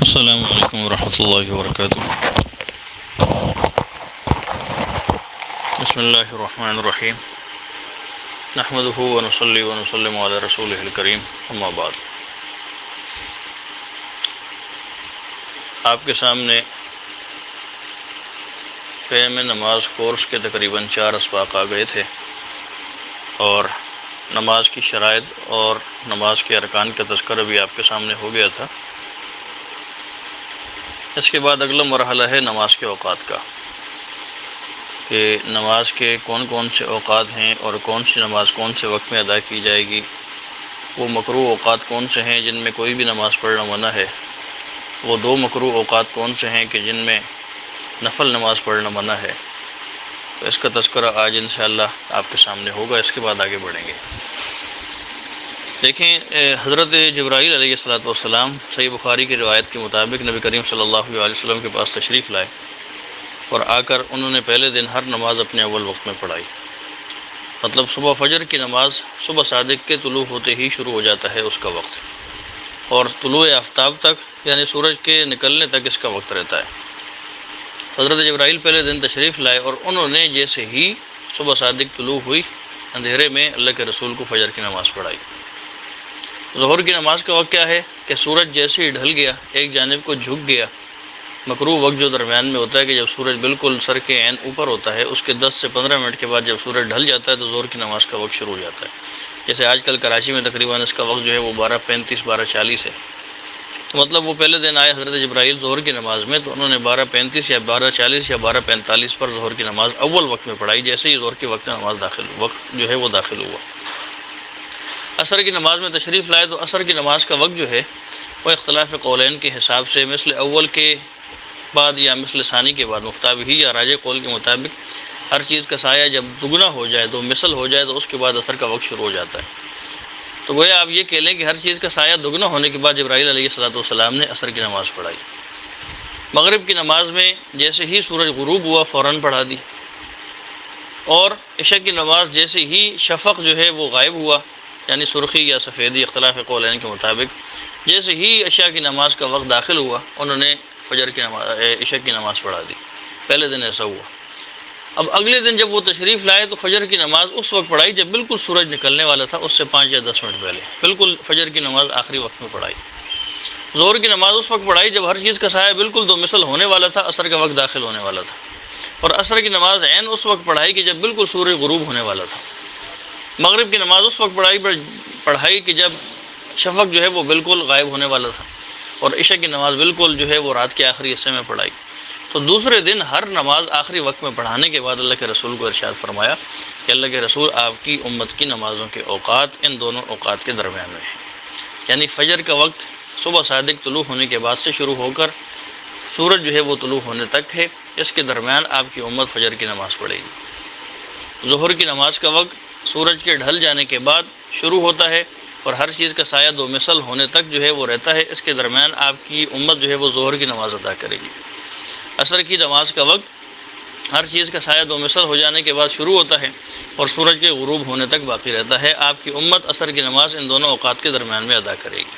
السلام علیکم ورحمۃ اللہ وبرکاتہ۔ بسم اللہ الرحمن الرحیم، نحمدہ ونصلی ونسلم علی رسولہ الکریم، اما بعد۔ آپ کے سامنے فہم نماز کورس کے تقریباً 4 اسباق آ گئے تھے، اور نماز کی شرائط اور نماز کے ارکان کا تذکرہ بھی آپ کے سامنے ہو گیا تھا۔ اس کے بعد اگلا مرحلہ ہے نماز کے اوقات کا، کہ نماز کے کون کون سے اوقات ہیں اور کون سی نماز کون سے وقت میں ادا کی جائے گی، وہ مکروہ اوقات کون سے ہیں جن میں کوئی بھی نماز پڑھنا منع ہے، وہ 2 مکروہ اوقات کون سے ہیں کہ جن میں نفل نماز پڑھنا منع ہے۔ تو اس کا تذکرہ آج انشاءاللہ آپ کے سامنے ہوگا، اس کے بعد آگے بڑھیں گے۔ دیکھیں، حضرت جبرائیل علیہ السلام صحیح بخاری کی روایت کے مطابق نبی کریم صلی اللہ علیہ وسلم کے پاس تشریف لائے، اور آ کر انہوں نے پہلے دن ہر نماز اپنے اول وقت میں پڑھائی۔ مطلب صبح فجر کی نماز صبح صادق کے طلوع ہوتے ہی شروع ہو جاتا ہے اس کا وقت، اور طلوع آفتاب تک یعنی سورج کے نکلنے تک اس کا وقت رہتا ہے۔ حضرت جبرائیل پہلے دن تشریف لائے، اور انہوں نے جیسے ہی صبح صادق طلوع ہوئی، اندھیرے میں اللہ کے رسول کو فجر کی نماز پڑھائی۔ ظہر کی نماز کا وقت کیا ہے کہ سورج جیسے ہی ڈھل گیا، ایک جانب کو جھک گیا، مکروہ وقت جو درمیان میں ہوتا ہے کہ جب سورج بالکل سر کے عین اوپر ہوتا ہے، اس کے 10 سے 15 منٹ کے بعد جب سورج ڈھل جاتا ہے تو ظہر کی نماز کا وقت شروع ہو جاتا ہے۔ جیسے آج کل کراچی میں تقریباً اس کا وقت جو ہے وہ 12:35 12:40 ہے۔ تو مطلب وہ پہلے دن آئے حضرت جبرائیل ظہر کی نماز میں، تو انہوں نے 12:35 یا 12:40 یا 12:45 پر ظہر کی نماز اول وقت میں پڑھائی، جیسے ہی ظہر کے وقت نماز وقت جو ہے وہ داخل ہوا۔ عصر کی نماز میں تشریف لائے، تو عصر کی نماز کا وقت جو ہے وہ اختلاف قولین کے حساب سے مثل اول کے بعد یا مثل ثانی کے بعد مفتابہی یا راجح قول کے مطابق ہر چیز کا سایہ جب دگنا ہو جائے، تو مثل ہو جائے، تو اس کے بعد عصر کا وقت شروع ہو جاتا ہے۔ تو گویا آپ یہ کہہ لیں کہ ہر چیز کا سایہ دگنا ہونے کے بعد جبرائیل علیہ السلام نے عصر کی نماز پڑھائی۔ مغرب کی نماز میں جیسے ہی سورج غروب ہوا فوراً پڑھا دی، اور عشاء کی نماز جیسے ہی شفق جو ہے وہ غائب ہوا، یعنی سرخی یا سفیدی اختلاف قولین کے مطابق، جیسے ہی عشاء کی نماز کا وقت داخل ہوا، انہوں نے عشاء کی نماز پڑھا دی۔ پہلے دن ایسا ہوا۔ اب اگلے دن جب وہ تشریف لائے تو فجر کی نماز اس وقت پڑھائی جب بالکل سورج نکلنے والا تھا، اس سے 5 یا 10 منٹ پہلے، بالکل فجر کی نماز آخری وقت میں پڑھائی۔ ظہر کی نماز اس وقت پڑھائی جب ہر چیز کا سایہ بالکل دو مثل ہونے والا تھا، عصر کا وقت داخل ہونے والا تھا۔ اور عصر کی نماز عین اس وقت پڑھائی کہ جب بالکل سورج غروب ہونے والا تھا۔ مغرب کی نماز اس وقت پڑھائی کہ جب شفق جو ہے وہ بالکل غائب ہونے والا تھا، اور عشاء کی نماز بالکل جو ہے وہ رات کے آخری حصے میں پڑھائی۔ تو دوسرے دن ہر نماز آخری وقت میں پڑھانے کے بعد اللہ کے رسول کو ارشاد فرمایا کہ اللہ کے رسول، آپ کی امت کی نمازوں کے اوقات ان دونوں اوقات کے درمیان میں ہیں، یعنی فجر کا وقت صبح صادق طلوع ہونے کے بعد سے شروع ہو کر سورج جو ہے وہ طلوع ہونے تک ہے، اس کے درمیان آپ کی امت فجر کی نماز پڑھے گی۔ ظہر کی نماز کا وقت سورج کے ڈھل جانے کے بعد شروع ہوتا ہے، اور ہر چیز کا سایہ دو مثل ہونے تک جو ہے وہ رہتا ہے، اس کے درمیان آپ کی امت جو ہے وہ ظہر کی نماز ادا کرے گی۔ عصر کی نماز کا وقت ہر چیز کا سایہ دو مثل ہو جانے کے بعد شروع ہوتا ہے، اور سورج کے غروب ہونے تک باقی رہتا ہے۔ آپ کی امت عصر کی نماز ان دونوں اوقات کے درمیان میں ادا کرے گی۔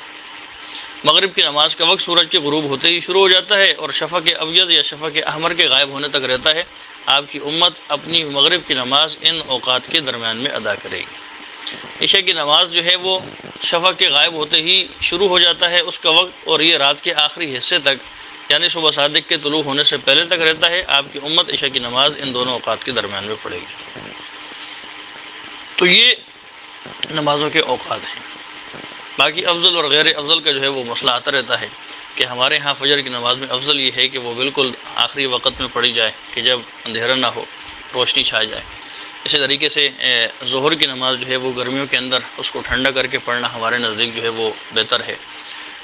مغرب کی نماز کا وقت سورج کے غروب ہوتے ہی شروع ہو جاتا ہے، اور شفق ابیض یا شفق احمر کے غائب ہونے تک رہتا ہے۔ آپ کی امت اپنی مغرب کی نماز ان اوقات کے درمیان میں ادا کرے گی۔ عشاء کی نماز جو ہے وہ شفق کے غائب ہوتے ہی شروع ہو جاتا ہے اس کا وقت، اور یہ رات کے آخری حصے تک یعنی صبح صادق کے طلوع ہونے سے پہلے تک رہتا ہے۔ آپ کی امت عشاء کی نماز ان دونوں اوقات کے درمیان میں پڑھے گی۔ تو یہ نمازوں کے اوقات ہیں۔ باقی افضل اور غیر افضل کا جو ہے وہ مسئلہ آتا رہتا ہے کہ ہمارے ہاں فجر کی نماز میں افضل یہ ہے کہ وہ بالکل آخری وقت میں پڑھی جائے کہ جب اندھیرا نہ ہو، روشنی چھا جائے۔ اسی طریقے سے ظہر کی نماز جو ہے وہ گرمیوں کے اندر اس کو ٹھنڈا کر کے پڑھنا ہمارے نزدیک جو ہے وہ بہتر ہے،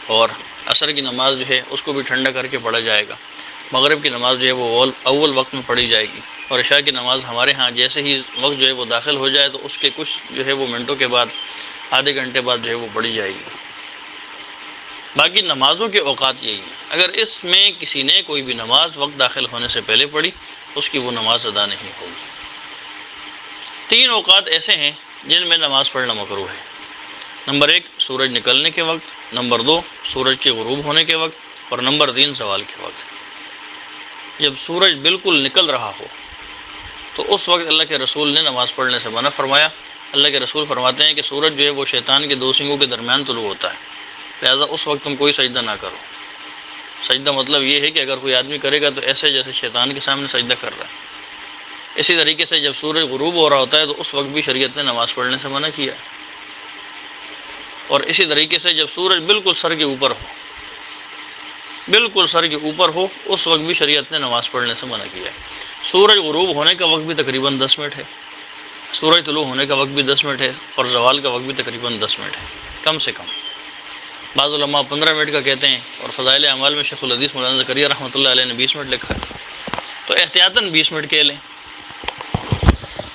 اور عصر کی نماز جو ہے اس کو بھی ٹھنڈا کر کے پڑھا جائے گا۔ مغرب کی نماز جو ہے وہ اول وقت میں پڑھی جائے گی، اور عشاء کی نماز ہمارے ہاں جیسے ہی وقت جو ہے وہ داخل ہو جائے تو اس کے کچھ جو ہے وہ منٹوں کے بعد، آدھے گھنٹے بعد جو ہے وہ پڑھی جائے گی۔ باقی نمازوں کے اوقات یہی ہیں۔ اگر اس میں کسی نے کوئی بھی نماز وقت داخل ہونے سے پہلے پڑھی، اس کی وہ نماز ادا نہیں ہوگی۔ 3 اوقات ایسے ہیں جن میں نماز پڑھنا مکروہ ہے۔ نمبر 1 سورج نکلنے کے وقت، نمبر 2 سورج کے غروب ہونے کے وقت، اور نمبر 3 زوال کے وقت۔ جب سورج بالکل نکل رہا ہو تو اس وقت اللہ کے رسول نے نماز پڑھنے سے منع فرمایا۔ اللہ کے رسول فرماتے ہیں کہ سورج جو ہے وہ شیطان کے 2 سینگوں کے درمیان طلوع ہوتا ہے، لہٰذا اس وقت تم کوئی سجدہ نہ کرو۔ سجدہ مطلب یہ ہے کہ اگر کوئی آدمی کرے گا تو ایسے جیسے شیطان کے سامنے سجدہ کر رہا ہے۔ اسی طریقے سے جب سورج غروب ہو رہا ہوتا ہے تو اس وقت بھی شریعت نے نماز پڑھنے سے منع کیا ہے، اور اسی طریقے سے جب سورج بالکل سر کے اوپر ہو، بالکل سر کے اوپر ہو، اس وقت بھی شریعت نے نماز پڑھنے سے منع کیا ہے۔ سورج غروب ہونے کا وقت بھی تقریباً 10 منٹ ہے، سورج طلوع ہونے کا وقت بھی 10 منٹ ہے، اور زوال کا وقت بھی تقریباً 10 منٹ ہے کم سے کم۔ بعض علماء 15 منٹ کا کہتے ہیں، اور فضائل اعمال میں شیخ الحدیث مولانا زکریا رحمۃ اللہ علیہ نے 20 منٹ لکھا ہے، تو احتیاطاً 20 منٹ کہہ لیں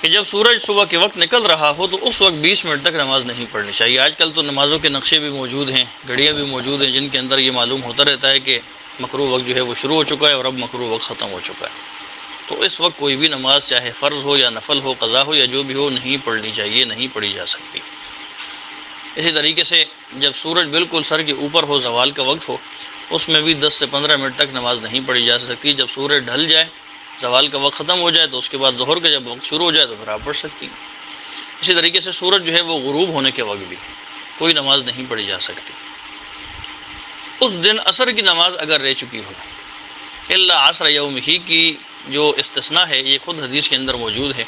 کہ جب سورج صبح کے وقت نکل رہا ہو تو اس وقت 20 منٹ تک نماز نہیں پڑھنی چاہیے۔ آج کل تو نمازوں کے نقشے بھی موجود ہیں، گھڑیاں بھی موجود ہیں، جن کے اندر یہ معلوم ہوتا رہتا ہے کہ مکروہ وقت جو ہے وہ شروع ہو چکا ہے اور اب مکروہ وقت ختم ہو چکا ہے۔ تو اس وقت کوئی بھی نماز چاہے فرض ہو یا نفل ہو، قضا ہو یا جو بھی ہو، نہیں پڑھنی چاہیے، نہیں پڑھی جا سکتی۔ اسی طریقے سے جب سورج بالکل سر کے اوپر ہو، زوال کا وقت ہو، اس میں بھی 10 سے 15 منٹ تک نماز نہیں پڑھی جا سکتی۔ جب سورج ڈھل جائے، زوال کا وقت ختم ہو جائے تو اس کے بعد ظہر کا جب وقت شروع ہو جائے تو پھر آپ پڑھ سکتی ہیں۔ اسی طریقے سے سورج جو ہے وہ غروب ہونے کے وقت بھی کوئی نماز نہیں پڑھی جا سکتی۔ اس دن عصر کی نماز اگر رہ چکی ہو، الا عصر یوم ہی کی جو استثناء ہے یہ خود حدیث کے اندر موجود ہے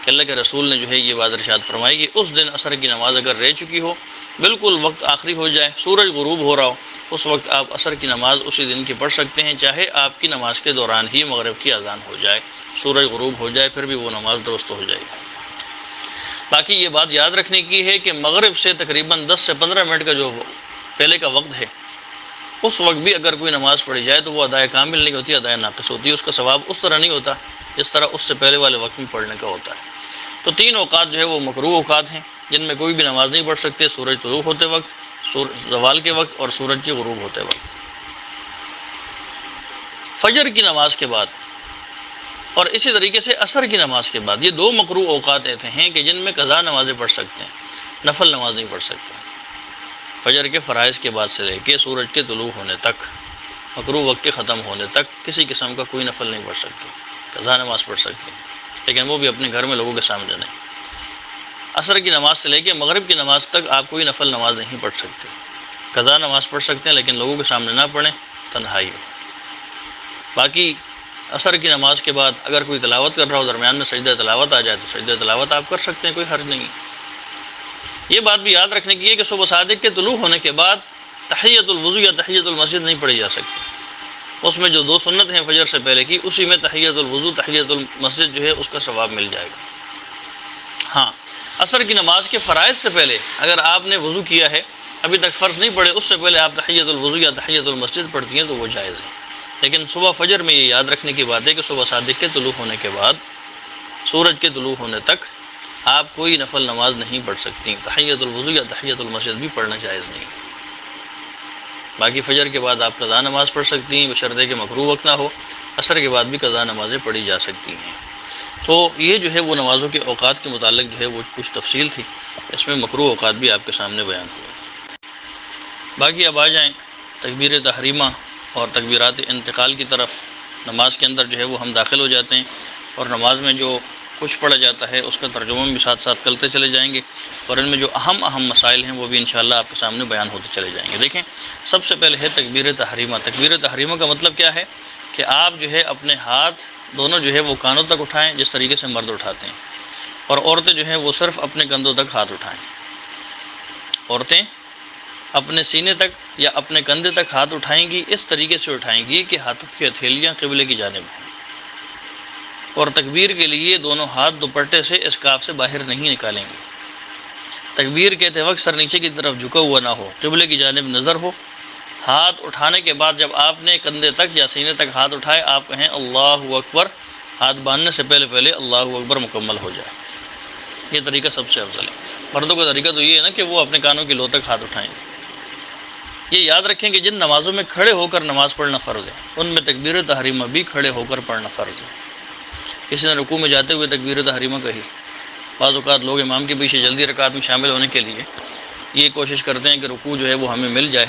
کہ اللہ کے رسول نے جو ہے یہ بات ارشاد فرمائی کہ اس دن عصر کی نماز اگر رہ چکی ہو، بالکل وقت آخری ہو جائے، سورج غروب ہو رہا ہو، اس وقت آپ عصر کی نماز اسی دن کی پڑھ سکتے ہیں، چاہے آپ کی نماز کے دوران ہی مغرب کی اذان ہو جائے، سورج غروب ہو جائے، پھر بھی وہ نماز درست ہو جائے گی۔ باقی یہ بات یاد رکھنے کی ہے کہ مغرب سے تقریباً 10 سے 15 منٹ کا جو پہلے کا وقت ہے، اس وقت بھی اگر کوئی نماز پڑھی جائے تو وہ ادائے کامل نہیں ہوتی، ادائے ناقص ہوتی ہے، اس کا ثواب اس طرح نہیں ہوتا جس طرح اس سے پہلے والے وقت میں پڑھنے کا ہوتا ہے۔ تو 3 اوقات جو ہے وہ مکروہ اوقات ہیں جن میں کوئی بھی نماز نہیں پڑھ سکتے: سورج طلوع ہوتے وقت، زوال کے وقت، اور سورج کے غروب ہوتے وقت۔ فجر کی نماز کے بعد اور اسی طریقے سے عصر کی نماز کے بعد، یہ 2 مکروہ اوقات ایسے ہیں کہ جن میں قضا نمازیں پڑھ سکتے ہیں، نفل نماز نہیں پڑھ سکتے۔ فجر کے فرائض کے بعد سے لے کے سورج کے طلوع ہونے تک، مکروہ وقت کے ختم ہونے تک کسی قسم کا کوئی نفل نہیں پڑھ سکتے، قضا نماز پڑھ سکتے ہیں، لیکن وہ بھی اپنے گھر میں لوگوں کے سامنے نہیں۔ عصر کی نماز سے لے کے مغرب کی نماز تک آپ کوئی نفل نماز نہیں پڑھ سکتے، قضا نماز پڑھ سکتے ہیں لیکن لوگوں کے سامنے نہ پڑھیں، تنہائی میں۔ باقی عصر کی نماز کے بعد اگر کوئی تلاوت کر رہا ہو، درمیان میں سجدہ تلاوت آ جائے تو سجدہ تلاوت آپ کر سکتے ہیں، کوئی حرج نہیں۔ یہ بات بھی یاد رکھنے کی ہے کہ صبح صادق کے طلوع ہونے کے بعد تحیۃ الوضو یا تحیۃ المسجد نہیں پڑھی جا سکتی۔ اس میں جو 2 سنت ہیں فجر سے پہلے کی، اسی میں تحیۃ الوضو، تحیۃ المسجد جو ہے اس کا ثواب مل جائے گا۔ ہاں، عصر کی نماز کے فرائض سے پہلے اگر آپ نے وضو کیا ہے، ابھی تک فرض نہیں پڑے، اس سے پہلے آپ تحیۃ الوضو یا تحیۃ المسجد پڑھتی ہیں تو وہ جائز ہے۔ لیکن صبح فجر میں یہ یاد رکھنے کی بات ہے کہ صبح صادق کے طلوع ہونے کے بعد سورج کے طلوع ہونے تک آپ کوئی نفل نماز نہیں پڑھ سکتی، تحیۃ الوضو یا تحیۃ المسجد بھی پڑھنا جائز نہیں۔ باقی فجر کے بعد آپ قضا نماز پڑھ سکتی ہیں بشرطے کہ مکروہ وقت نہ ہو، عصر کے بعد بھی قضا نمازیں پڑھی جا سکتی ہیں۔ تو یہ جو ہے وہ نمازوں کے اوقات کے متعلق جو ہے وہ کچھ تفصیل تھی، اس میں مکروہ اوقات بھی آپ کے سامنے بیان ہوئے۔ باقی اب آ جائیں تکبیر تحریمہ اور تکبیرات انتقال کی طرف۔ نماز کے اندر جو ہے وہ ہم داخل ہو جاتے ہیں اور نماز میں جو کچھ پڑھا جاتا ہے اس کا ترجمہ بھی ساتھ ساتھ کرتے چلے جائیں گے، اور ان میں جو اہم مسائل ہیں وہ بھی انشاءاللہ آپ کے سامنے بیان ہوتے چلے جائیں گے۔ دیکھیں، سب سے پہلے ہے تکبیر تحریمہ۔ تکبیر تحریمہ کا مطلب کیا ہے کہ آپ جو ہے اپنے ہاتھ دونوں جو ہے وہ کانوں تک اٹھائیں جس طریقے سے مرد اٹھاتے ہیں، اور عورتیں جو ہیں وہ صرف اپنے کندھوں تک ہاتھ اٹھائیں۔ عورتیں اپنے سینے تک یا اپنے کندھے تک ہاتھ اٹھائیں گی، اس طریقے سے اٹھائیں گی کہ ہاتھوں کی ہتھیلیاں قبلے کی جانب ہوں، اور تکبیر کے لیے دونوں ہاتھ دوپٹے سے اسکاف سے باہر نہیں نکالیں گے۔ تکبیر کہتے وقت سر نیچے کی طرف جھکا ہوا نہ ہو، قبلے کی جانب نظر ہو۔ ہاتھ اٹھانے کے بعد جب آپ نے کندھے تک یا سینے تک ہاتھ اٹھائے، آپ کہیں اللہ اکبر، ہاتھ باندھنے سے پہلے اللہ اکبر مکمل ہو جائے۔ یہ طریقہ سب سے افضل ہے۔ مردوں کا طریقہ تو یہ ہے نا کہ وہ اپنے کانوں کی لو تک ہاتھ اٹھائیں گے۔ یہ یاد رکھیں کہ جن نمازوں میں کھڑے ہو کر نماز پڑھنا فرض ہے، ان میں تکبیر تحریمہ بھی کھڑے ہو کر پڑھنا فرض ہے۔ کسی نے رکوع میں جاتے ہوئے تکبیر تحریمہ کہی، بعض اوقات لوگ امام کے پیچھے جلدی رکعت میں شامل ہونے کے لیے یہ کوشش کرتے ہیں کہ رکوع جو ہے وہ ہمیں مل جائے،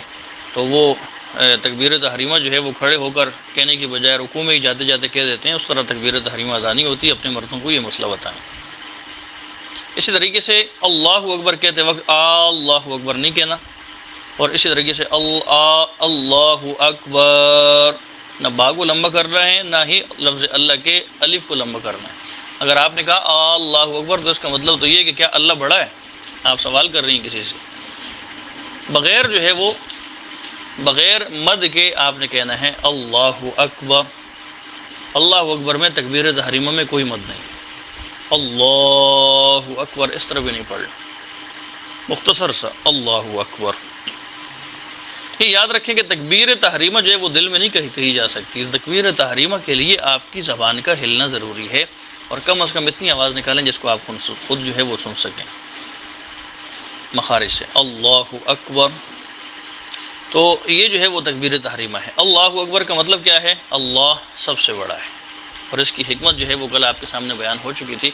تو وہ تکبیر تحریمہ جو ہے وہ کھڑے ہو کر کہنے کی بجائے رکوع میں ہی جاتے جاتے کہہ دیتے ہیں، اس طرح تکبیر تحریمہ ادا نہیں ہوتی، اپنے مردوں کو یہ مسئلہ بتائیں۔ اسی طریقے سے اللہ اکبر کہتے وقت اللہ اکبر نہیں کہنا، اور اسی طریقے سے اللہ اکبر، نہ با کو لمبا کر رہے ہیں نہ ہی لفظ اللہ کے الف کو لمبا کرنا ہے۔ اگر آپ نے کہا اللہ اکبر تو اس کا مطلب تو یہ ہے کہ کیا اللہ بڑا ہے؟ آپ سوال کر رہی ہیں کسی سے، بغیر جو ہے وہ بغیر مد کے آپ نے کہنا ہے اللہ اکبر۔ اللہ اکبر میں تکبیر تحریمہ میں کوئی مد نہیں، اللہ اکبر اس طرح بھی نہیں پڑھنا، مختصر سا اللہ اکبر۔ یہ یاد رکھیں کہ تکبیر تحریمہ جو ہے وہ دل میں نہیں کہی جا سکتی، تکبیر تحریمہ کے لیے آپ کی زبان کا ہلنا ضروری ہے، اور کم از کم اتنی آواز نکالیں جس کو آپ خود جو ہے وہ سن سکیں مخارج سے، اللہ اکبر۔ تو یہ جو ہے وہ تکبیر تحریمہ ہے۔ اللہ اکبر کا مطلب کیا ہے؟ اللہ سب سے بڑا ہے، اور اس کی حکمت جو ہے وہ کل آپ کے سامنے بیان ہو چکی تھی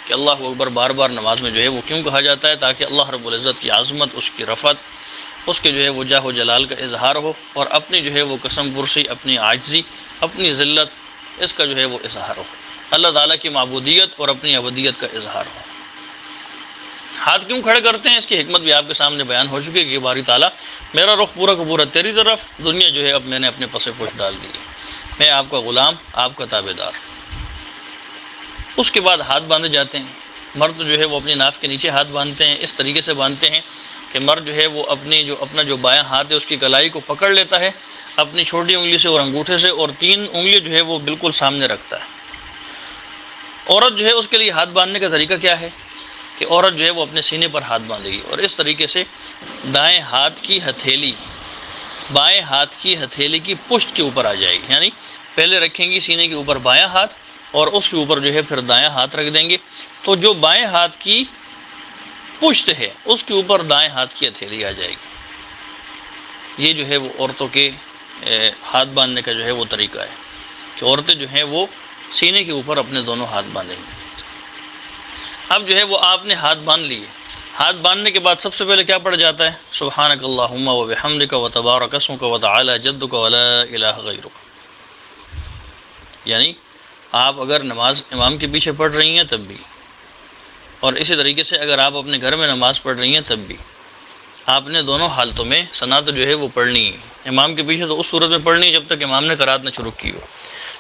کہ اللہ اکبر بار بار نماز میں جو ہے وہ کیوں کہا جاتا ہے، تاکہ اللہ رب العزت کی عظمت، اس کی رفعت، اس کے جو ہے وہ جاہ و جلال کا اظہار ہو، اور اپنی جو ہے وہ قسم پرسی، اپنی عاجزی، اپنی ذلت، اس کا جو ہے وہ اظہار ہو، اللہ تعالیٰ کی معبودیت اور اپنی عبودیت کا اظہار ہو۔ ہاتھ کیوں کھڑے کرتے ہیں؟ اس کی حکمت بھی آپ کے سامنے بیان ہو چکی ہے کہ باری تعالیٰ میرا رخ پورا کا پورا تیری طرف، دنیا جو ہے اب میں نے اپنے پس پوش ڈال دی ہے، میں آپ کا غلام، آپ کا تابع دار۔ اس کے بعد ہاتھ باندھے جاتے ہیں، مرد جو ہے وہ اپنی ناف کے نیچے ہاتھ باندھتے ہیں، اس طریقے سے باندھتے ہیں کہ مرد جو ہے وہ اپنا جو بایاں ہاتھ ہے اس کی کلائی کو پکڑ لیتا ہے اپنی چھوٹی انگلی سے اور انگوٹھے سے، اور 3 انگلی جو ہے وہ بالکل سامنے رکھتا ہے۔ عورت جو ہے اس کے لیے ہاتھ باندھنے کا طریقہ کیا ہے کہ عورت جو ہے وہ اپنے سینے پر ہاتھ باندھے گی، اور اس طریقے سے دائیں ہاتھ کی ہتھیلی بائیں ہاتھ کی ہتھیلی کی پشت کے اوپر آ جائے گی، یعنی پہلے رکھیں گی سینے کے اوپر بایاں ہاتھ، اور اس کے اوپر جو ہے پھر دایاں ہاتھ رکھ دیں گے، تو جو بائیں ہاتھ کی پشت ہے اس کے اوپر دائیں ہاتھ کی ہتھیلی آ جائے گی۔ یہ جو ہے وہ عورتوں کے ہاتھ باندھنے کا جو ہے وہ طریقہ ہے کہ عورتیں جو ہیں وہ سینے کے اوپر اپنے دونوں ہاتھ باندھیں گے۔ اب جو ہے وہ آپ نے ہاتھ باندھ لیے، ہاتھ باندھنے کے بعد سب سے پہلے کیا پڑھ جاتا ہے؟ سبحانک اللہم و بحمدک و تبارک اسمک و تعالی جدک و لا الہ غیرک۔ یعنی آپ اگر نماز امام کے پیچھے پڑھ رہی ہیں تب بھی، اور اسی طریقے سے اگر آپ اپنے گھر میں نماز پڑھ رہی ہیں تب بھی، آپ نے دونوں حالتوں میں ثنا تو جو ہے وہ پڑھنی ہے۔ امام کے پیچھے تو اس صورت میں پڑھنی ہے جب تک امام نے قرات نہ شروع کی ہو۔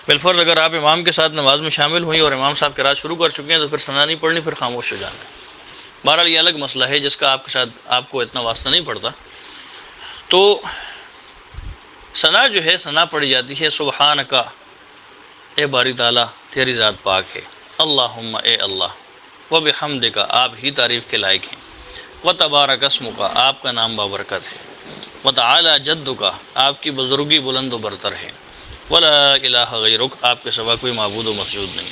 بالفرض اگر آپ امام کے ساتھ نماز میں شامل ہوئی اور امام صاحب قرات شروع کر چکے ہیں تو پھر ثنا نہیں پڑھنی، پھر خاموش ہو جانا ہے۔ بہرحال یہ الگ مسئلہ ہے جس کا آپ کے ساتھ آپ کو اتنا واسطہ نہیں پڑتا۔ تو ثنا جو ہے ثنا پڑھی جاتی ہے سبحانکا، اے باری تعالیٰ تیری ذات پاک ہے، اللہم اے اللہ، و بحمدکا آپ ہی تعریف کے لائق ہیں، و تبارک اسمکا آپ کا نام بابرکت ہے، و تعالی جدکا آپ کی بزرگی بلند و برتر ہے، ولا الہ غیرک آپ کے سوا کوئی معبود و مسجود نہیں۔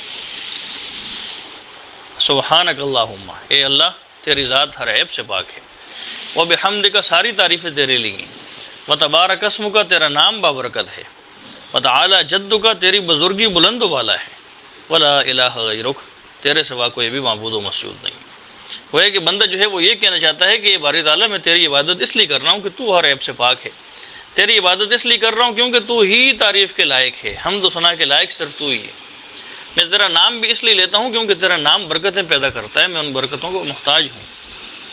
سبحانک اللہم اے اللہ تیری ذات ہر عیب سے پاک ہے، و بحمدکا ساری تعریفیں تیرے لیے ہیں، و تبارک اسمکا تیرا نام بابرکت ہے، و تعالی جدکا تیری بزرگی بلند و بالا ہے، ولا الہ غیرک تیرے سوا کوئی بھی معبود و مسجود نہیں۔ وہ ہے کہ بندہ جو ہے وہ یہ کہنا چاہتا ہے کہ یہ باری تعالیٰ میں تیری عبادت اس لیے کر رہا ہوں کہ تو ہر عیب سے پاک ہے، تیری عبادت اس لیے کر رہا ہوں کیونکہ تو ہی تعریف کے لائق ہے، حمد و ثنا کے لائق صرف تو ہی ہے۔ میں تیرا نام بھی اس لیے لیتا ہوں کیونکہ تیرا نام برکتیں پیدا کرتا ہے، میں ان برکتوں کو محتاج ہوں،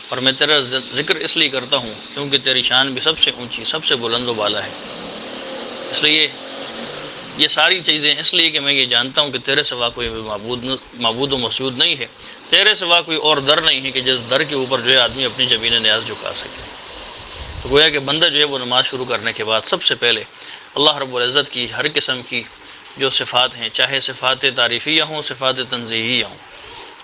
اور میں تیرا ذکر اس لیے کرتا ہوں کیونکہ تیری شان بھی سب سے اونچی، سب سے بلند و بالا ہے۔ اس لیے یہ ساری چیزیں اس لیے کہ میں یہ جانتا ہوں کہ تیرے سوا کوئی معبود و مسجود نہیں ہے، تیرے سوا کوئی اور در نہیں ہے کہ جس در کے اوپر جو ہے آدمی اپنی جبین نیاز جھکا سکے۔ تو گویا کہ بندہ جو ہے وہ نماز شروع کرنے کے بعد سب سے پہلے اللہ رب العزت کی ہر قسم کی جو صفات ہیں، چاہے صفات تعریفیہ ہوں، صفات تنزیہیہ ہوں،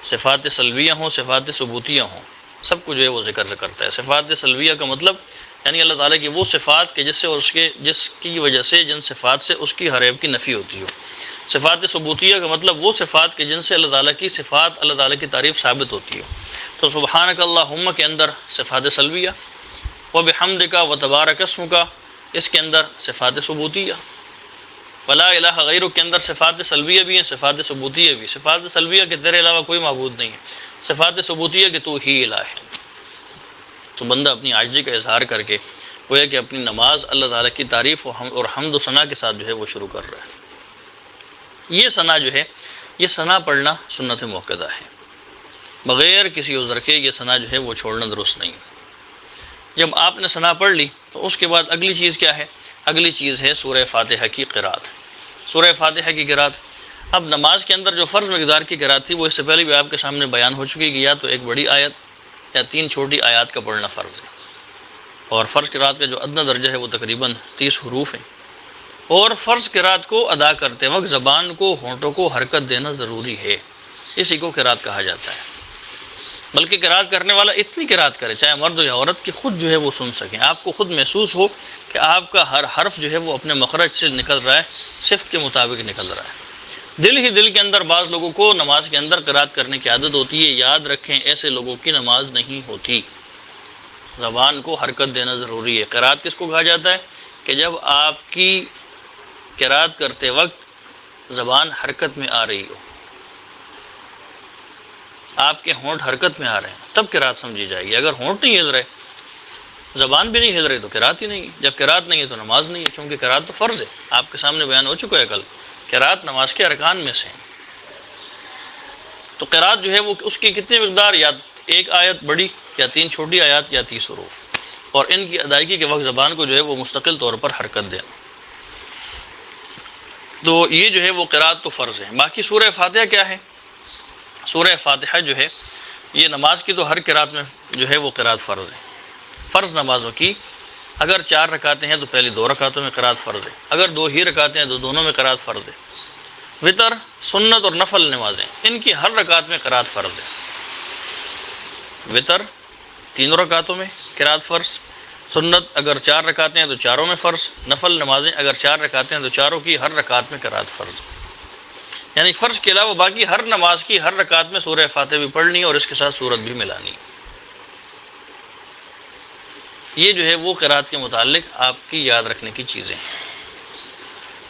صفات سلبیہ ہوں، صفات ثبوتیہ ہوں، سب کو جو ہے وہ ذکر کرتا ہے۔ صفات سلبیہ کا مطلب یعنی اللہ تعالیٰ کی وہ صفات کہ جس کی وجہ سے جن صفات سے اس کی ہر عیب کی نفی ہوتی ہو۔ صفات ثبوتیہ کا مطلب وہ صفات کہ جن سے اللہ تعالیٰ کی صفات، اللہ تعالیٰ کی تعریف ثابت ہوتی ہو۔ تو سبحانک اللہم کے اندر صفات سلبیہ، و بحمدکا و تبارک اسمکا اس کے اندر صفات ثبوتیہ، ولا الہ غیرک کے اندر صفات سلبیہ بھی ہیں، صفات ثبوتیہ بھی۔ صفات سلبیہ کہ تیرے علاوہ کوئی معبود نہیں ہے، صفات ثبوتیہ کہ تو ہی الہ ہے۔ تو بندہ اپنی عاجزی کا اظہار کر کے گویا کہ اپنی نماز اللہ تعالیٰ کی تعریف اور حمد و ثنا کے ساتھ جو ہے وہ شروع کر رہا ہے۔ یہ ثنا جو ہے، یہ ثنا پڑھنا سنت موقدہ ہے، بغیر کسی عذر کے یہ ثنا جو ہے وہ چھوڑنا درست نہیں۔ جب آپ نے ثنا پڑھ لی تو اس کے بعد اگلی چیز کیا ہے؟ اگلی چیز ہے سورہ فاتحہ کی قرأت۔ سورہ فاتحہ کی قرأت، اب نماز کے اندر جو فرض مقدار کی قرأت تھی وہ اس سے پہلے بھی آپ کے سامنے بیان ہو چکی کہ یا تو ایک بڑی آیت یا 3 چھوٹی آیات کا پڑھنا فرض ہے، اور فرض قرأت کا جو ادنی درجہ ہے وہ تقریباً 30 حروف ہیں، اور فرض قرأت کو ادا کرتے وقت زبان کو، ہونٹوں کو حرکت دینا ضروری ہے، اسی کو قرأت کہا جاتا ہے۔ بلکہ قرأت کرنے والا اتنی قرأت کرے، چاہے مرد ہو یا عورت، کہ خود جو ہے وہ سن سکیں، آپ کو خود محسوس ہو کہ آپ کا ہر حرف جو ہے وہ اپنے مخرج سے نکل رہا ہے، صفت کے مطابق نکل رہا ہے۔ دل ہی دل کے اندر بعض لوگوں کو نماز کے اندر قرأت کرنے کی عادت ہوتی ہے، یاد رکھیں ایسے لوگوں کی نماز نہیں ہوتی۔ زبان کو حرکت دینا ضروری ہے۔ قرأت کس کو کہا جاتا ہے؟ کہ جب آپ کی قرأت کرتے وقت زبان حرکت میں آ رہی ہو، آپ کے ہونٹ حرکت میں آ رہے ہیں، تب قرأت سمجھی جائے گی۔ اگر ہونٹ نہیں ہل رہے، زبان بھی نہیں ہل رہی، تو قرأت ہی نہیں ہے۔ جب قرأت نہیں ہے تو نماز نہیں ہے، کیونکہ قرأت تو فرض ہے، آپ کے سامنے بیان ہو چکا ہے کل، قرأت نماز کے ارکان میں سے ہے۔ تو قرأت جو ہے وہ اس کی کتنی مقدار، یا 1 آیت بڑی، یا 3 چھوٹی آیات، یا 30 حروف، اور ان کی ادائیگی کے وقت زبان کو جو ہے وہ مستقل طور پر حرکت دینا۔ تو یہ جو ہے وہ قرأت تو فرض ہے۔ باقی سورہ فاتحہ کیا ہے؟ سورہ فاتحہ جو ہے یہ نماز کی تو ہر قرأت میں جو ہے وہ قرأت فرض ہے۔ فرض نمازوں کی اگر 4 رکعتیں ہیں تو پہلی 2 رکعتوں میں قرأت فرض ہے، اگر 2 ہی رکعتیں ہیں تو دونوں میں قرأت فرض ہے۔ وطر، سنت اور نفل نمازیں، ان کی ہر رکعت میں قرأت فرض ہے۔ وطر 3 رکعتوں میں قرأت فرض، سنت اگر 4 رکعتیں ہیں تو 4 میں فرض، نفل نمازیں اگر 4 رکعتیں ہیں تو 4 کی ہر رکعت میں قرأت فرض۔ یعنی فرض کے علاوہ باقی ہر نماز کی ہر رکعت میں سورہ فاتحہ بھی پڑھنی ہے اور اس کے ساتھ سورت بھی ملانی ہے۔ یہ جو ہے وہ قرأت کے متعلق آپ کی یاد رکھنے کی چیزیں ہیں۔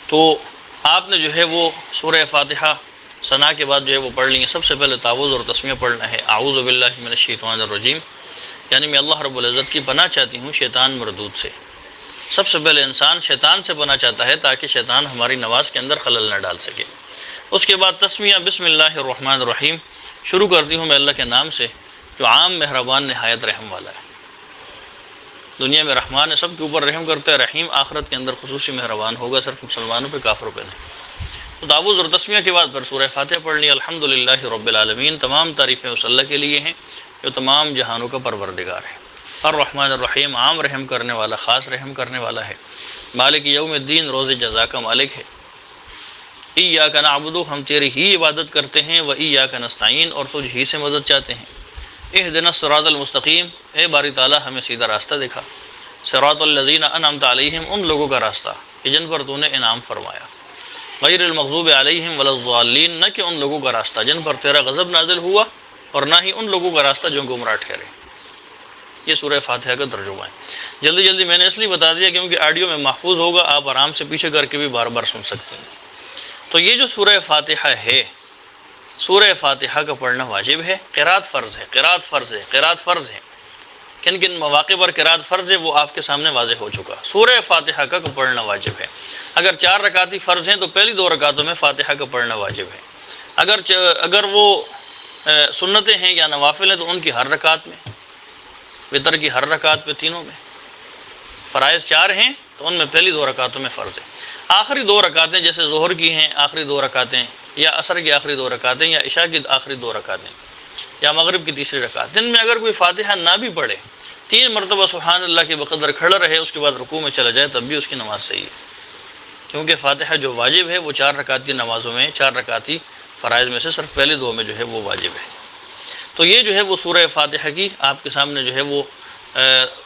تو آپ نے جو ہے وہ سورہ فاتحہ ثنا کے بعد جو ہے وہ پڑھ لی ہے۔ سب سے پہلے تعوذ اور تسمیہ پڑھنا ہے، اعوذ باللہ من الشیطان الرجیم، یعنی میں اللہ رب العزت کی پناہ چاہتی ہوں شیطان مردود سے۔ سب سے پہلے انسان شیطان سے پناہ چاہتا ہے تاکہ شیطان ہماری نماز کے اندر خلل نہ ڈال سکے۔ اس کے بعد تسمیہ بسم اللہ الرحمن الرحیم، شروع کرتی ہوں میں اللہ کے نام سے جو عام مہربان نہایت رحم والا ہے۔ دنیا میں رحمان ہے، سب کے اوپر رحم کرتا ہے، رحیم آخرت کے اندر خصوصی مہربان ہوگا، صرف مسلمانوں پہ، کافروں پہ نہیں۔ تو تعوذ اور تسمیہ کے بعد پھر سورہ فاتحہ پڑھ لی۔ الحمدللہ رب العالمین، تمام تعریفیں اس اللہ کے لیے ہیں جو تمام جہانوں کا پروردگار ہے۔ الرحمن الرحیم، عام رحم کرنے والا، خاص رحم کرنے والا ہے۔ مالک یوم الدین، روز جزا کا مالک ہے۔ ایاک نعبد، ہم تیری ہی عبادت کرتے ہیں، و ایاک نستعین، اور تجھ ہی سے مدد چاہتے ہیں۔ اہدنا الصراط المستقیم، اے باری تعالیٰ ہمیں سیدھا راستہ دکھا۔ صراط الذین انعمت علیہم، ان لوگوں کا راستہ کہ جن پر تو نے انعام فرمایا۔ غیر المغضوب علیہم ولا الضالین، نہ کہ ان لوگوں کا راستہ جن پر تیرا غضب نازل ہوا، اور نہ ہی ان لوگوں کا راستہ جو گمراہ ٹھہرے۔ یہ سورہ فاتحہ کا ترجمہ ہے۔ جلدی جلدی میں نے اس لیے بتا دیا کیونکہ آڈیو میں محفوظ ہوگا، آپ آرام سے پیچھے کر کے بھی بار بار سن سکتے ہیں۔ تو یہ جو سورہ فاتحہ ہے، سورہ فاتحہ کا پڑھنا واجب ہے، قرأت فرض ہے، قرأت فرض ہے، قرأت فرض ہے۔ کن کن مواقع پر قرأت فرض ہے وہ آپ کے سامنے واضح ہو چکا۔ سورہ فاتحہ کا پڑھنا واجب ہے۔ اگر 4 رکعتی فرض ہیں تو پہلی 2 رکعتوں میں فاتحہ کا پڑھنا واجب ہے۔ اگر وہ سنتیں ہیں یا نوافل ہیں تو ان کی ہر رکعت میں، وطر کی ہر رکعت پہ، تینوں میں۔ فرائض 4 ہیں تو ان میں پہلی 2 رکعتوں میں فرض ہے۔ آخری 2 رکعتیں جیسے ظہر کی ہیں آخری 2 رکعتیں، یا عصر کی آخری 2 رکعتیں، یا عشاء کی آخری 2 رکعتیں، یا مغرب کی تیسری رکعت، دن میں اگر کوئی فاتحہ نہ بھی پڑھے، 3 مرتبہ سبحان اللہ کے بقدر کھڑا رہے، اس کے بعد رکوع میں چلا جائے، تب بھی اس کی نماز صحیح ہے، کیونکہ فاتحہ جو واجب ہے وہ 4 رکعتی نمازوں میں، 4 رکعتی فرائض میں سے صرف پہلے 2 میں جو ہے وہ واجب ہے۔ تو یہ جو ہے وہ سورہ فاتحہ کی آپ کے سامنے جو ہے وہ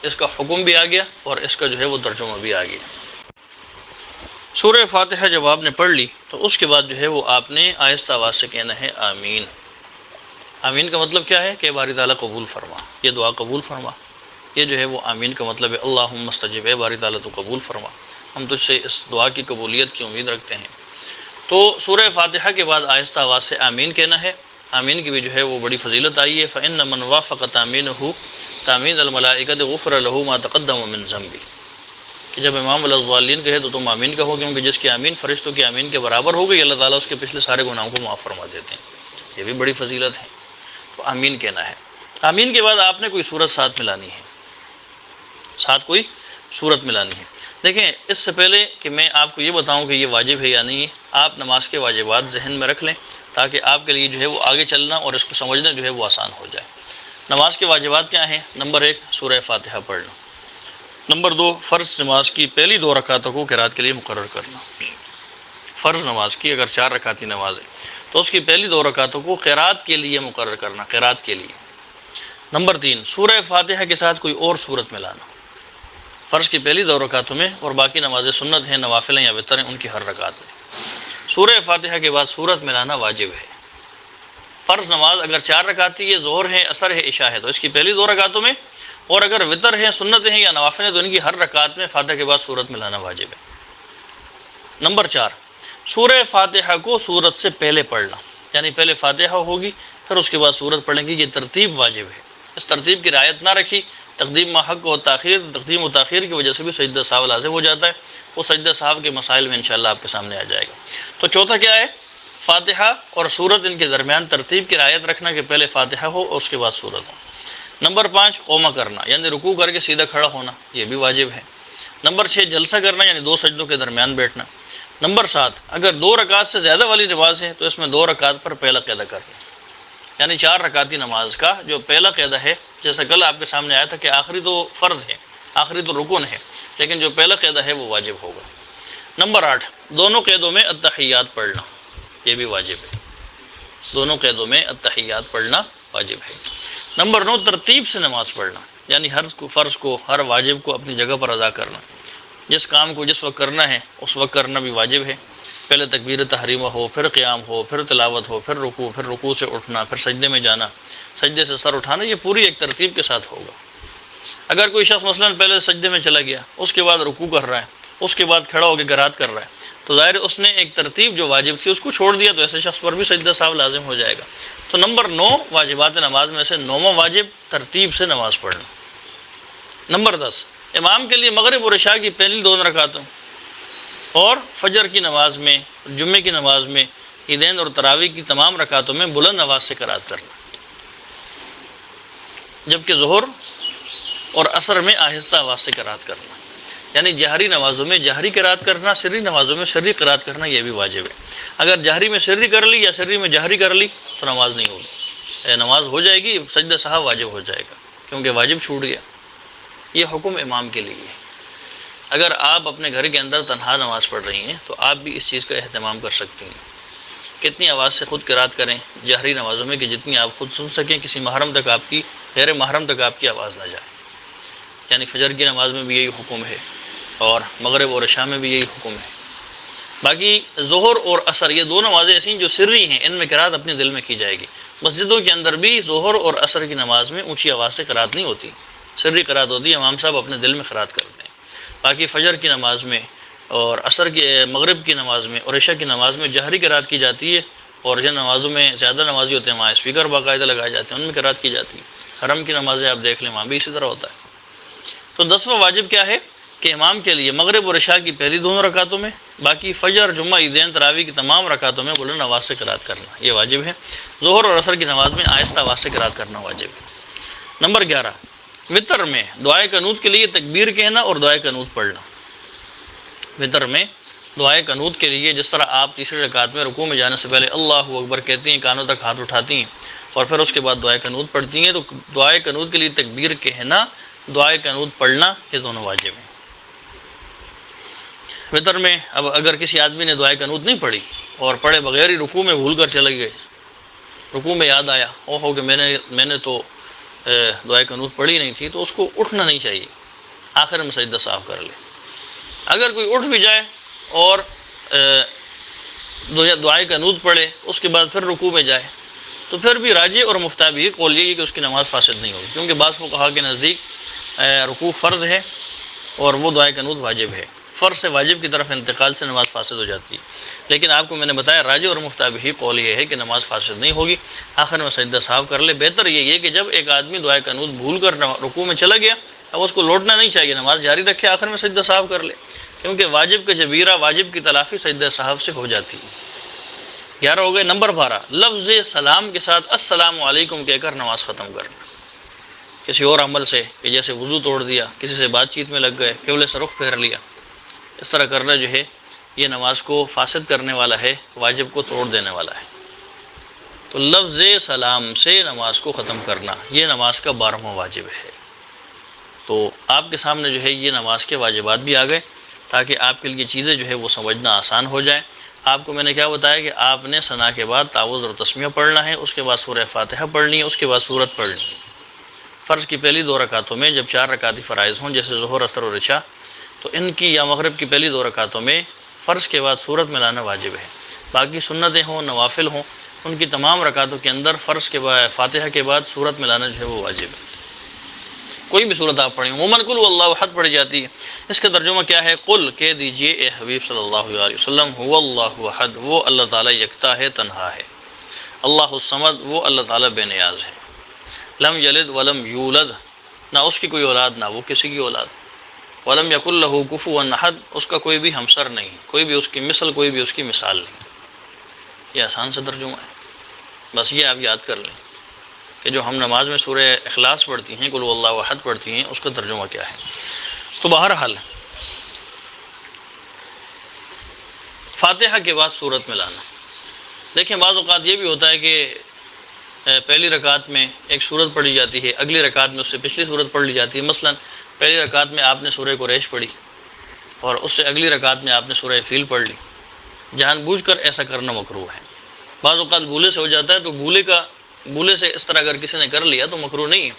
اس کا حکم بھی آ گیا اور اس کا جو ہے وہ ترجمہ بھی آ گیا۔ سورہ فاتحہ جب آپ نے پڑھ لی تو اس کے بعد جو ہے وہ آپ نے آہستہ آواز سے کہنا ہے آمین۔ آمین کا مطلب کیا ہے کہ باری تعالیٰ قبول فرما، یہ دعا قبول فرما، یہ جو ہے وہ آمین کا مطلب ہے۔ اللہم استجب، اے باری تعالیٰ تو قبول فرما، ہم تجھ سے اس دعا کی قبولیت کی امید رکھتے ہیں۔ تو سورہ فاتحہ کے بعد آہستہ آواز سے آمین کہنا ہے۔ آمین کی بھی جو ہے وہ بڑی فضیلت آئی ہے۔ فإن من وافق تامینہ تامین الملائکۃ غفر لہ ما تقدم من ذنبہ، کہ جب امام الضالین کہے تو تم آمین کہو، کیونکہ جس کی آمین فرشتوں کی آمین کے برابر ہو گئی، اللہ تعالیٰ اس کے پچھلے سارے گناہوں کو معاف فرما دیتے ہیں۔ یہ بھی بڑی فضیلت ہے، تو آمین کہنا ہے۔ آمین کے بعد آپ نے کوئی صورت ساتھ ملانی ہے، ساتھ کوئی صورت ملانی ہے۔ دیکھیں، اس سے پہلے کہ میں آپ کو یہ بتاؤں کہ یہ واجب ہے یا نہیں ہے، آپ نماز کے واجبات ذہن میں رکھ لیں تاکہ آپ کے لیے جو ہے وہ آگے چلنا اور اس کو سمجھنا جو ہے وہ آسان ہو جائے۔ نماز کے واجبات کیا ہیں؟ نمبر 1 سورہ فاتحہ پڑھنا۔ نمبر 2 فرض نماز کی پہلی 2 رکعتوں کو قرات کے لیے مقرر کرنا۔ فرض نماز کی اگر 4 رکعتی نماز ہے تو اس کی پہلی 2 رکعتوں کو قرات کے لیے مقرر کرنا، قرات کے لیے۔ نمبر 3 سورہ فاتحہ کے ساتھ کوئی اور صورت ملانا، فرض کی پہلی 2 رکعتوں میں، اور باقی نمازیں سنت ہیں، نوافل ہیں یا وتر ہیں، ان کی ہر رکعت میں سورہ فاتحہ کے بعد صورت ملانا واجب ہے۔ فرض نماز اگر 4 رکعتی ہے، ظہر ہے، عصر ہے، عشاء ہے، تو اس کی پہلی 2 رکعتوں میں، اور اگر وتر ہے، سنت ہیں یا نوافل ہیں، تو ان کی ہر رکعت میں فاتحہ کے بعد صورت ملانا واجب ہے۔ نمبر 4 سورہ فاتحہ کو صورت سے پہلے پڑھنا، یعنی پہلے فاتحہ ہوگی پھر اس کے بعد صورت پڑھیں گی، یہ ترتیب واجب ہے۔ اس ترتیب کی رعایت نہ رکھی، تقدیم حق و تاخیر کی وجہ سے بھی سجدہ سہو لازم ہو جاتا ہے۔ وہ سجدہ سہو کے مسائل میں انشاءاللہ آپ کے سامنے آ جائے گا۔ تو چوتھا کیا ہے؟ فاتحہ اور صورت، ان کے درمیان ترتیب کی رعایت رکھنا کہ پہلے فاتحہ ہو اور اس کے بعد صورت ہو۔ نمبر 5 قومہ کرنا، یعنی رکوع کر کے سیدھا کھڑا ہونا، یہ بھی واجب ہے۔ نمبر 6 جلسہ کرنا، یعنی 2 سجدوں کے درمیان بیٹھنا۔ نمبر 7 اگر 2 رکعت سے زیادہ والی نماز ہے تو اس میں 2 رکعت پر پہلا قاعدہ کرنا، یعنی 4 رکعتی نماز کا جو پہلا قاعدہ ہے، جیسا کل آپ کے سامنے آیا تھا کہ آخری تو فرض ہے، آخری تو رکن ہے، لیکن جو پہلا قاعدہ ہے وہ واجب ہوگا۔ نمبر 8 دونوں قیدوں میں التحیات پڑھنا، یہ بھی واجب ہے، دونوں قیدوں میں التحیات پڑھنا واجب ہے۔ نمبر 9 ترتیب سے نماز پڑھنا، یعنی ہر فرض کو، ہر واجب کو اپنی جگہ پر ادا کرنا، جس کام کو جس وقت کرنا ہے اس وقت کرنا بھی واجب ہے۔ پہلے تکبیر تحریمہ ہو، پھر قیام ہو، پھر تلاوت ہو، پھر رکوع سے اٹھنا، پھر سجدے میں جانا، سجدے سے سر اٹھانا، یہ پوری ایک ترتیب کے ساتھ ہوگا۔ اگر کوئی شخص مثلا پہلے سجدے میں چلا گیا، اس کے بعد رکوع کر رہا ہے، اس کے بعد کھڑا ہو کے قرات کر رہا ہے، تو ظاہر اس نے ایک ترتیب جو واجب تھی اس کو چھوڑ دیا، تو ایسے شخص پر بھی سجدہ سہو لازم ہو جائے گا۔ تو نمبر 9 واجبات نماز میں سے 9واں واجب ترتیب سے نماز پڑھنا۔ نمبر 10 امام کے لیے مغرب اور عشاء کی پہلی 2 رکعتوں اور فجر کی نماز میں، جمعے کی نماز میں، عیدین اور تراویح کی تمام رکعتوں میں بلند آواز سے قرات کرنا، جبکہ ظہر اور عصر میں آہستہ آواز سے قرات کرنا، یعنی جہری نمازوں میں جہری قرات کرنا، سری نمازوں میں سری قرات کرنا، یہ بھی واجب ہے۔ اگر جہری میں سری کر لی یا سری میں جہری کر لی تو نماز نہیں ہوگی، نماز ہو جائے گی، سجدہ سہو واجب ہو جائے گا کیونکہ واجب چھوٹ گیا۔ یہ حکم امام کے لیے ہے۔ اگر آپ اپنے گھر کے اندر تنہا نماز پڑھ رہی ہیں تو آپ بھی اس چیز کا اہتمام کر سکتی ہیں، کتنی آواز سے خود قرات کریں جہری نمازوں میں کہ جتنی آپ خود سن سکیں، کسی محرم تک آپ کی، غیر محرم تک آپ کی آواز نہ جائے۔ یعنی فجر کی نماز میں بھی یہی حکم ہے اور مغرب اور عشاء میں بھی یہی حکم ہے۔ باقی ظہر اور عصر یہ 2 نمازیں ایسی ہیں جو سری ہیں، ان میں قرات اپنے دل میں کی جائے گی۔ مسجدوں کے اندر بھی ظہر اور عصر کی نماز میں اونچی آواز سے قرات نہیں ہوتی، سری قرات ہوتی ہے، امام صاحب اپنے دل میں قرات کرتے ہیں۔ باقی فجر کی نماز میں اور عصر کی، مغرب کی نماز میں اور عشاء کی نماز میں جہری قرات کی جاتی ہے، اور جن نمازوں میں زیادہ نمازی ہوتے ہیں وہاں اسپیکر باقاعدہ لگائے جاتے ہیں، ان میں قرات کی جاتی ہے۔ حرم کی نمازیں آپ دیکھ لیں، وہاں بھی اسی طرح ہوتا ہے۔ تو 10واں واجب کیا ہے کہ امام کے لیے مغرب اور عشاء کی پہلی 2 رکعتوں میں، باقی فجر، جمعہ، عیدین، تراویح کی تمام رکعتوں میں بلند آواز سے قرات کرنا، یہ واجب ہے۔ ظہر اور عصر کی نماز میں آہستہ آواز سے قرات کرنا واجب ہے۔ نمبر 11 وتر میں دعائے قنوت کے لیے تکبیر کہنا اور دعائے قنوت پڑھنا۔ وتر میں دعائے قنوت کے لیے جس طرح آپ تیسری رکعت میں رکوع میں جانے سے پہلے اللہ اکبر کہتی ہیں، کانوں تک ہاتھ اٹھاتی ہیں اور پھر اس کے بعد دعائے قنوت پڑھتی ہیں، تو دعائے قنوت کے لیے تکبیر کہنا، دعائے قنوت پڑھنا، یہ دونوں واجب ہیں۔ وتر میں اب اگر کسی آدمی نے دعائے قنوت نہیں پڑھی اور پڑھے بغیر ہی رکوع میں بھول کر چلے گئے، رکوع میں یاد آیا کہ میں نے تو دعائے قنوت پڑھی نہیں تھی، تو اس کو اٹھنا نہیں چاہیے، آخر میں سجدہ صاف کر لے۔ اگر کوئی اٹھ بھی جائے اور دعائے قنوت پڑھے، اس کے بعد پھر رکوع میں جائے، تو پھر بھی راجح اور مفتابی قول یہ کہ اس کی نماز فاسد نہیں ہوگی، کیونکہ بعض فقہا کے نزدیک رکوع فرض ہے اور وہ دعائے قنوت واجب ہے، فرض سے واجب کی طرف انتقال سے نماز فاسد ہو جاتی ہے۔ لیکن آپ کو میں نے بتایا راجح اور مفتابی قول یہ ہے کہ نماز فاسد نہیں ہوگی، آخر میں سجدہ صاف کر لے۔ بہتر یہ ہے کہ جب ایک آدمی دعائے قنوت بھول کر رکوع میں چلا گیا، اب اس کو لوٹنا نہیں چاہیے، نماز جاری رکھے، آخر میں سجدہ سہو کر لے، کیونکہ واجب کا جبیرہ، واجب کی تلافی سجدہ سہو سے ہو جاتی ہے۔ 11 ہو گئے۔ نمبر 12، لفظ سلام کے ساتھ السلام علیکم کہہ کر نماز ختم کرنا۔ کسی اور عمل سے، کہ جیسے وضو توڑ دیا، کسی سے بات چیت میں لگ گئے، قبلے سے رخ پھیر لیا، اس طرح کرنا جو ہے یہ نماز کو فاسد کرنے والا ہے، واجب کو توڑ دینے والا ہے۔ تو لفظ سلام سے نماز کو ختم کرنا یہ نماز کا 12واں واجب ہے۔ تو آپ کے سامنے جو ہے یہ نماز کے واجبات بھی آ گئے، تاکہ آپ کے لیے چیزیں جو ہے وہ سمجھنا آسان ہو جائیں۔ آپ کو میں نے کیا بتایا کہ آپ نے ثنا کے بعد تعوذ اور تسمیہ پڑھنا ہے، اس کے بعد سورہ فاتحہ پڑھنی ہے، اس کے بعد سورت پڑھنی ہے۔ فرض کی پہلی 2 رکعتوں میں جب 4 رکعتی فرائض ہوں، جیسے ظہر، عصر اور عشاء، تو ان کی یا مغرب کی پہلی 2 رکعتوں میں فرض کے بعد سورت ملانا واجب ہے۔ باقی سنتیں ہوں، نوافل ہوں، ان کی تمام رکعتوں کے اندر فرض کے بعد، فاتحہ کے بعد سورت ملانا جو ہے وہ واجب ہے۔ کوئی بھی صورت آپ پڑھیں، عموماً قل هو اللہ احد پڑھی جاتی ہے۔ اس کا ترجمہ کیا ہے؟ قل کہہ دیجئے اے حبیب صلی اللہ علیہ وسلم، هو اللہ احد، وہ اللہ تعالیٰ یکتا ہے، تنہا ہے۔ اللہ الصمد، وہ اللہ تعالیٰ بے نیاز ہے۔ لم یلد ولم یولد، نہ اس کی کوئی اولاد نہ وہ کسی کی اولاد۔ ولم یکن لہ کفوا احد، اس کا کوئی بھی ہمسر نہیں، کوئی بھی اس کی مثل، کوئی بھی اس کی مثال نہیں۔ یہ آسان سا ترجمہ ہے، بس یہ آپ یاد کر لیں کہ جو ہم نماز میں سورہ اخلاص پڑھتی ہیں، قل هو اللہ احد پڑھتی ہیں، اس کا ترجمہ کیا ہے۔ تو بہرحال فاتحہ کے بعد سورت ملانا، دیکھیں بعض اوقات یہ بھی ہوتا ہے کہ پہلی رکعت میں ایک سورت پڑھی جاتی ہے، اگلی رکعت میں اس سے پچھلی سورت پڑھ لی جاتی ہے۔ مثلا پہلی رکعت میں آپ نے سورہ قریش پڑھی اور اس سے اگلی رکعت میں آپ نے سورہ فیل پڑھ لی۔ جان بوجھ کر ایسا کرنا مکروہ ہے۔ بعض اوقات بھولے سے ہو جاتا ہے، تو بھولے سے اس طرح اگر کسی نے کر لیا تو مکروہ نہیں ہے،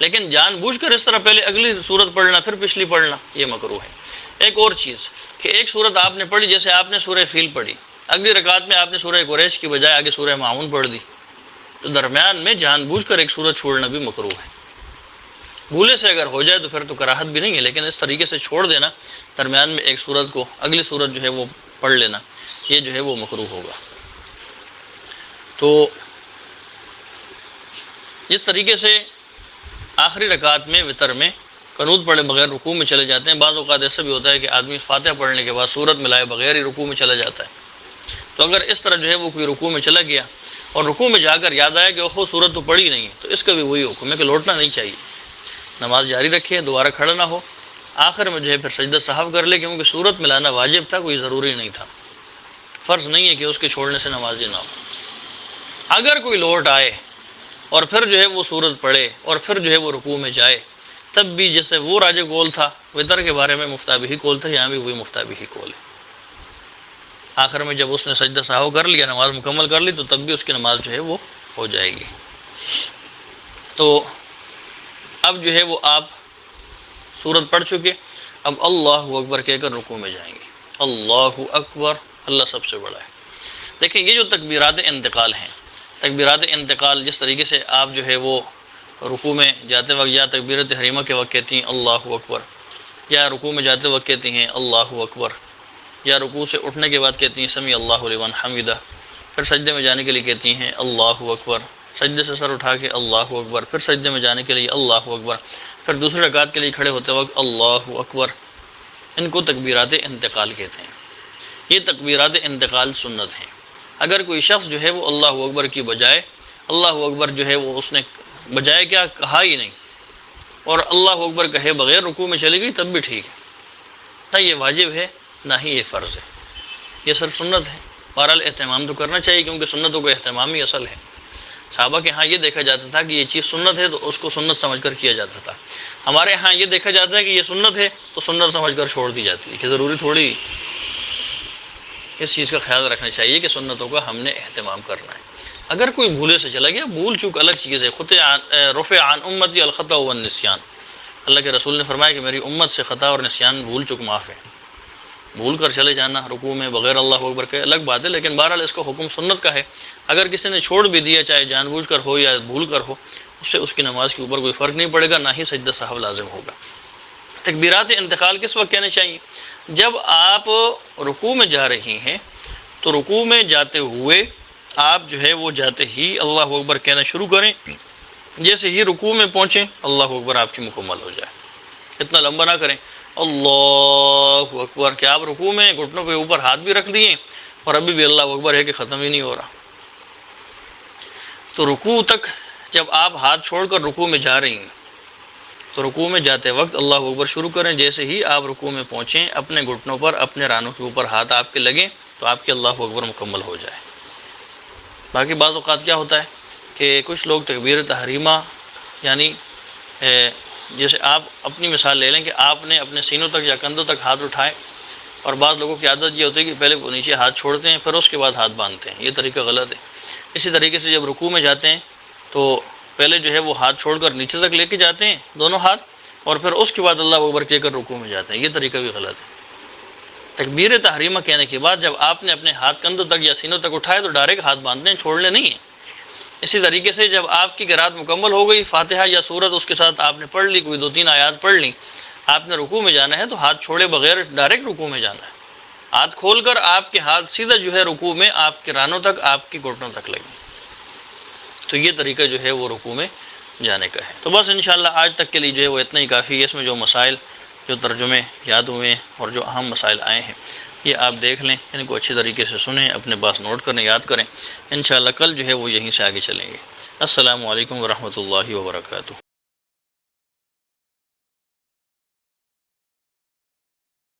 لیکن جان بوجھ کر اس طرح پہلے اگلی صورت پڑھنا پھر پچھلی پڑھنا یہ مکروہ ہے۔ ایک اور چیز کہ ایک صورت آپ نے پڑھی، جیسے آپ نے سورہ فیل پڑھی، اگلی رکعت میں آپ نے سورہ قریش کی بجائے آگے سورہ معون پڑھ دی، تو درمیان میں جان بوجھ کر ایک صورت چھوڑنا بھی مکروہ ہے۔ بھولے سے اگر ہو جائے تو پھر تو کراہت بھی نہیں ہے، لیکن اس طریقے سے چھوڑ دینا، درمیان میں ایک صورت کو اگلی صورت جو ہے وہ پڑھ لینا، یہ جو ہے وہ مکروہ ہوگا۔ تو جس طریقے سے آخری رکعت میں وتر میں قنوت پڑھے بغیر رکوع میں چلے جاتے ہیں، بعض اوقات ایسا بھی ہوتا ہے کہ آدمی فاتحہ پڑھنے کے بعد سورت ملائے بغیر ہی رکوع میں چلا جاتا ہے۔ تو اگر اس طرح جو ہے وہ کوئی رکوع میں چلا گیا اور رکوع میں جا کر یاد آیا کہ اوہو سورت تو پڑھی نہیں ہے، تو اس کا بھی وہی حکم ہے کہ لوٹنا نہیں چاہیے، نماز جاری رکھے، دوبارہ کھڑا نہ ہو، آخر میں جو ہے پھر سجدہ سہو کر لے، کیونکہ سورت ملانا واجب تھا، کوئی ضروری نہیں تھا، فرض نہیں ہے کہ اس کے چھوڑنے سے نمازی نہ ہو۔ اگر کوئی لوٹ آئے اور پھر جو ہے وہ سورت پڑھے اور پھر جو ہے وہ رکوع میں جائے، تب بھی جیسے وہ راج قول تھا وتر کے بارے میں مفتابہی قول تھا، یہاں بھی وہی مفتابہی قول ہے۔ آخر میں جب اس نے سجدہ سہو کر لیا، نماز مکمل کر لی، تو تب بھی اس کی نماز جو ہے وہ ہو جائے گی۔ تو اب جو ہے وہ آپ سورت پڑھ چکے، اب اللہ اکبر کہہ کر رکوع میں جائیں گے۔ اللہ اکبر، اللہ سب سے بڑا ہے۔ دیکھیں یہ جو تکبیرات انتقال ہیں، تکبیرات انتقال جس طریقے سے آپ جو ہے وہ رکوع میں جاتے وقت یا تکبیرت تحریمہ کے وقت کہتی ہیں اللہ اکبر، یا رکوع میں جاتے وقت کہتی ہیں اللہ اکبر، یا رکوع سے اٹھنے کے بعد کہتی ہیں سمیع اللہ لمن حمدہ، پھر سجدے میں جانے کے لیے کہتی ہیں اللہ اکبر، سجدے سے سر اٹھا کے اللہ اکبر، پھر سجدے میں جانے کے لیے اللہ اکبر، پھر دوسری رکعت کے لیے کھڑے ہوتے وقت اللہ اکبر، ان کو تکبیرات انتقال کہتے ہیں۔ یہ تکبیرات انتقال سنت ہیں۔ اگر کوئی شخص جو ہے وہ اللہ اکبر کی بجائے اللہ اکبر جو ہے وہ اس نے بجائے کیا کہا ہی نہیں، اور اللہ اکبر کہے بغیر رکوع میں چلی گئی، تب بھی ٹھیک ہے، نہ یہ واجب ہے نہ ہی یہ فرض ہے، یہ صرف سنت ہے۔ بہرحال اہتمام تو کرنا چاہیے، کیونکہ سنتوں کا اہتمام ہی اصل ہے۔ صحابہ کے ہاں یہ دیکھا جاتا تھا کہ یہ چیز سنت ہے تو اس کو سنت سمجھ کر کیا جاتا تھا۔ ہمارے ہاں یہ دیکھا جاتا ہے کہ یہ سنت ہے تو سنت سمجھ کر چھوڑ دی جاتی ہے، کہ ضروری تھوڑی۔ اس چیز کا خیال رکھنا چاہیے کہ سنتوں کا ہم نے اہتمام کرنا ہے۔ اگر کوئی بھولے سے چلا گیا، بھول چوک الگ چیز ہے، رفع عن امتی الخطأ والنسیان، اللہ کے رسول نے فرمایا کہ میری امت سے خطا اور نسیان، بھول چوک معاف ہے۔ بھول کر چلے جانا رکوع میں بغیر اللہ اکبر کے الگ بات ہے، لیکن بہرحال اس کا حکم سنت کا ہے۔ اگر کسی نے چھوڑ بھی دیا، چاہے جان بوجھ کر ہو یا بھول کر ہو، اس سے اس کی نماز کے اوپر کوئی فرق نہیں پڑے گا، نہ ہی سجدہ سہو لازم ہوگا۔ تکبیرات انتقال کس وقت کہنے چاہیے؟ جب آپ رکوع میں جا رہی ہیں تو رکوع میں جاتے ہوئے آپ جو ہے وہ جاتے ہی اللہ اکبر کہنا شروع کریں، جیسے ہی رکوع میں پہنچیں اللہ اکبر آپ کی مکمل ہو جائے۔ اتنا لمبا نہ کریں اللہ اکبر کہ آپ رکوع میں گھٹنوں پہ اوپر ہاتھ بھی رکھ دیے اور ابھی بھی اللہ اکبر ہے کہ ختم ہی نہیں ہو رہا۔ تو رکوع تک جب آپ ہاتھ چھوڑ کر رکوع میں جا رہی ہیں تو رکوع میں جاتے وقت اللہ اکبر شروع کریں، جیسے ہی آپ رکوع میں پہنچیں اپنے گھٹنوں پر اپنے رانوں کے اوپر ہاتھ آپ کے لگیں تو آپ کے اللہ اکبر مکمل ہو جائے۔ باقی بعض اوقات کیا ہوتا ہے کہ کچھ لوگ تکبیر تحریمہ یعنی جیسے آپ اپنی مثال لے لیں کہ آپ نے اپنے سینوں تک یا کندھوں تک ہاتھ اٹھائے، اور بعض لوگوں کی عادت یہ ہوتی ہے کہ پہلے وہ نیچے ہاتھ چھوڑتے ہیں پھر اس کے بعد ہاتھ باندھتے ہیں، یہ طریقہ غلط ہے۔ اسی طریقے سے جب رکوع میں جاتے ہیں تو پہلے جو ہے وہ ہاتھ چھوڑ کر نیچے تک لے کے جاتے ہیں دونوں ہاتھ، اور پھر اس کے بعد اللہ اکبر کہہ کر رکوع میں جاتے ہیں، یہ طریقہ بھی غلط ہے۔ تکبیر تحریمہ کہنے کے بعد جب آپ نے اپنے ہاتھ کندھوں تک یا سینوں تک اٹھائے تو ڈائریکٹ ہاتھ باندھنے ہیں، چھوڑنے نہیں ہیں۔ اسی طریقے سے جب آپ کی قرات مکمل ہو گئی، فاتحہ یا سورت اس کے ساتھ آپ نے پڑھ لی، کوئی 2-3 آیات پڑھ لی، آپ نے رکوع میں جانا ہے تو ہاتھ چھوڑے بغیر ڈائریکٹ رکوع میں جانا ہے، ہاتھ کھول کر آپ کے ہاتھ سیدھا جو ہے رکوع میں آپ کے رانوں تک آپ کی گھٹنوں تک لگیں۔ تو یہ طریقہ جو ہے وہ رکوع میں جانے کا ہے۔ تو بس انشاءاللہ آج تک کے لیے جو ہے وہ اتنا ہی کافی ہے۔ اس میں جو مسائل جو ترجمے یاد ہوئے ہیں اور جو اہم مسائل آئے ہیں یہ آپ دیکھ لیں، ان کو اچھی طریقے سے سنیں، اپنے پاس نوٹ کریں، یاد کریں۔ انشاءاللہ کل جو ہے وہ یہیں سے آگے چلیں گے۔ السلام علیکم ورحمۃ اللہ وبرکاتہ۔